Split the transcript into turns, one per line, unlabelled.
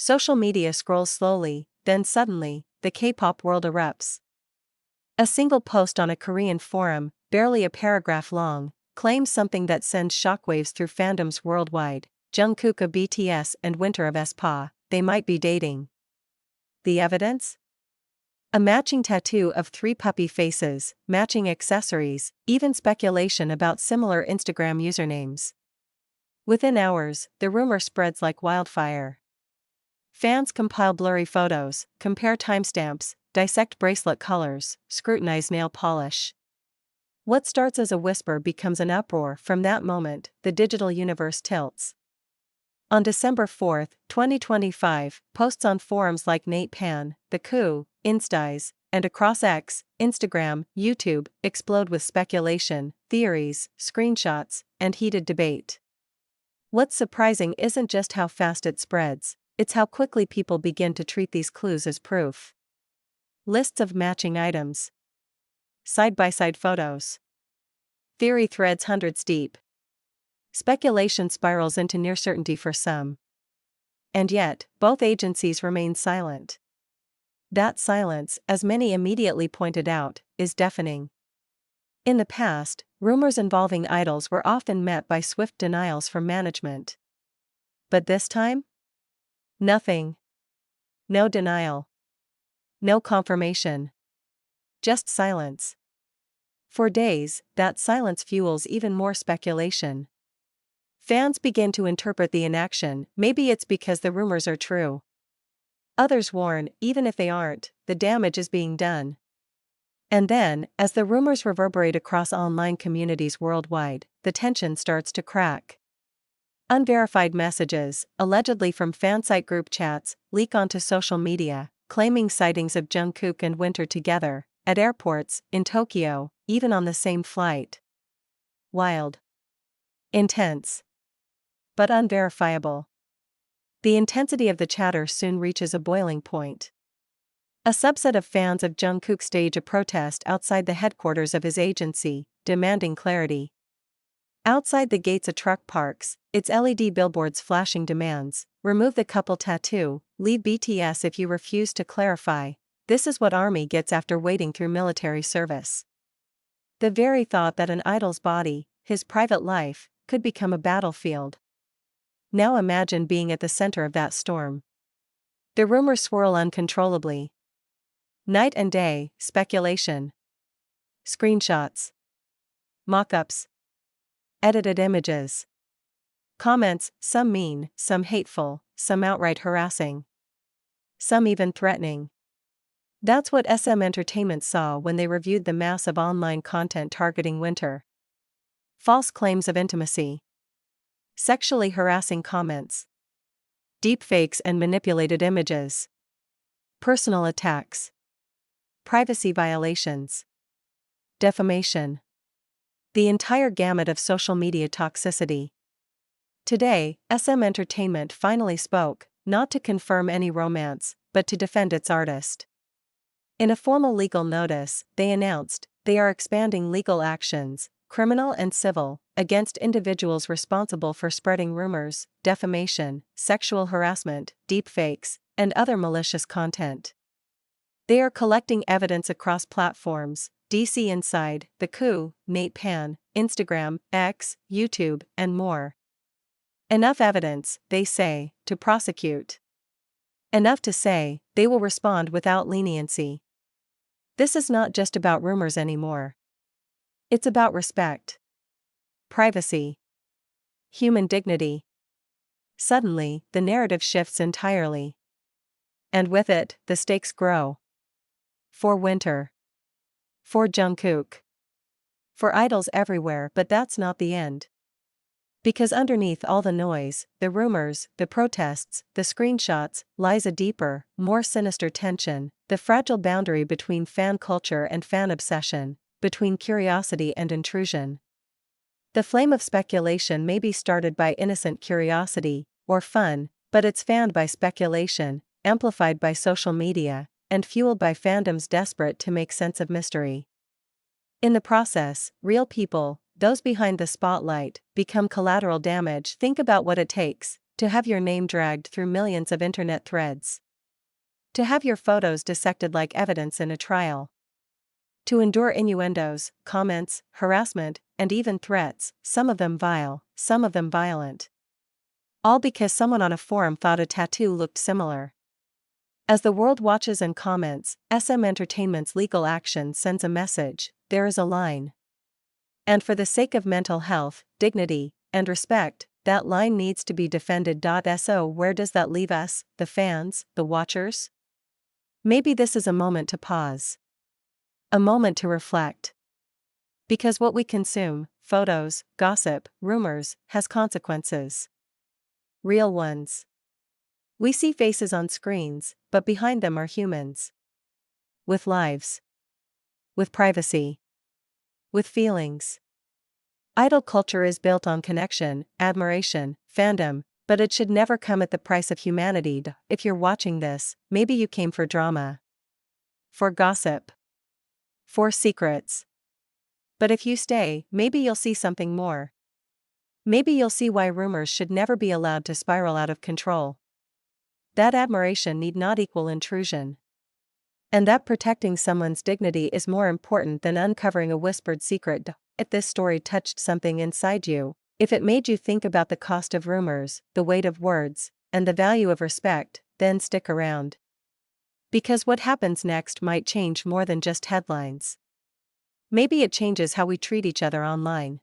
Social media scrolls slowly, then suddenly, the K-pop world erupts. A single post on a Korean forum, barely a paragraph long, claims something that sends shockwaves through fandoms worldwide. Jungkook of BTS and Winter of aespa, they might be dating. The evidence? A matching tattoo of 3 puppy faces, matching accessories, even speculation about similar Instagram usernames. Within hours, the rumor spreads like wildfire. Fans compile blurry photos, compare timestamps, dissect bracelet colors, scrutinize nail polish. What starts as a whisper becomes an uproar. From that moment, the digital universe tilts. On December 4, 2025, posts on forums like NatePan, The Coup, Instize, and across X, Instagram, YouTube, explode with speculation, theories, screenshots, and heated debate. What's surprising isn't just how fast it spreads, it's how quickly people begin to treat these clues as proof. Lists of matching items. Side-by-side photos. Theory threads hundreds deep. Speculation spirals into near certainty for some. And yet, both agencies remain silent. That silence, as many immediately pointed out, is deafening. In the past, rumors involving idols were often met by swift denials from management. But this time? Nothing. No denial. No confirmation. Just silence. For days, that silence fuels even more speculation. Fans begin to interpret the inaction. Maybe it's because the rumors are true. Others warn, even if they aren't, the damage is being done. And then, as the rumors reverberate across online communities worldwide, the tension starts to crack. Unverified messages, allegedly from fansite group chats, leak onto social media, claiming sightings of Jungkook and Winter together, at airports, in Tokyo, even on the same flight. Wild. Intense. But unverifiable. The intensity of the chatter soon reaches a boiling point. A subset of fans of Jungkook stage a protest outside the headquarters of his agency, demanding clarity. Outside the gates a truck parks, its LED billboards flashing demands: remove the couple tattoo, leave BTS if you refuse to clarify. This is what ARMY gets after waiting through military service. The very thought that an idol's body, his private life, could become a battlefield. Now imagine being at the center of that storm. The rumors swirl uncontrollably. Night and day, speculation. Screenshots. Mock-ups. Edited images. Comments, some mean, some hateful, some outright harassing. Some even threatening. That's what SM Entertainment saw when they reviewed the mass of online content targeting Winter. False claims of intimacy. Sexually harassing comments. Deepfakes and manipulated images. Personal attacks. Privacy violations. Defamation. The entire gamut of social media toxicity. Today, SM Entertainment finally spoke, not to confirm any romance, but to defend its artist. In a formal legal notice, they announced they are expanding legal actions, criminal and civil, against individuals responsible for spreading rumors, defamation, sexual harassment, deepfakes, and other malicious content. They are collecting evidence across platforms: DC Inside, The Coup, NatePan, Instagram, X, YouTube, and more. Enough evidence, they say, to prosecute. Enough to say they will respond without leniency. This is not just about rumors anymore. It's about respect. Privacy. Human dignity. Suddenly, the narrative shifts entirely. And with it, the stakes grow. For Winter. For Jungkook. For idols everywhere. But that's not the end. Because underneath all the noise, the rumors, the protests, the screenshots, lies a deeper, more sinister tension, the fragile boundary between fan culture and fan obsession, between curiosity and intrusion. The flame of speculation may be started by innocent curiosity, or fun, but it's fanned by speculation, amplified by social media, and fueled by fandoms desperate to make sense of mystery. In the process, real people, those behind the spotlight, become collateral damage. Think about what it takes To have your name dragged through millions of internet threads. To have your photos dissected like evidence in a trial. To endure innuendos, comments, harassment, and even threats, some of them vile, some of them violent. All because someone on a forum thought a tattoo looked similar. As the world watches and comments, SM Entertainment's legal action sends a message: there is a line. And for the sake of mental health, dignity, and respect, that line needs to be defended. So where does that leave us, the fans, the watchers? Maybe this is a moment to pause. A moment to reflect. Because what we consume, photos, gossip, rumors, has consequences. Real ones. We see faces on screens, but behind them are humans. With lives. With privacy. With feelings. Idol culture is built on connection, admiration, fandom, but it should never come at the price of humanity. If you're watching this, maybe you came for drama. For gossip. For secrets. But if you stay, maybe you'll see something more. Maybe you'll see why rumors should never be allowed to spiral out of control. That admiration need not equal intrusion. And that protecting someone's dignity is more important than uncovering a whispered secret. If this story touched something inside you, if it made you think about the cost of rumors, the weight of words, and the value of respect, then stick around. Because what happens next might change more than just headlines. Maybe it changes how we treat each other online.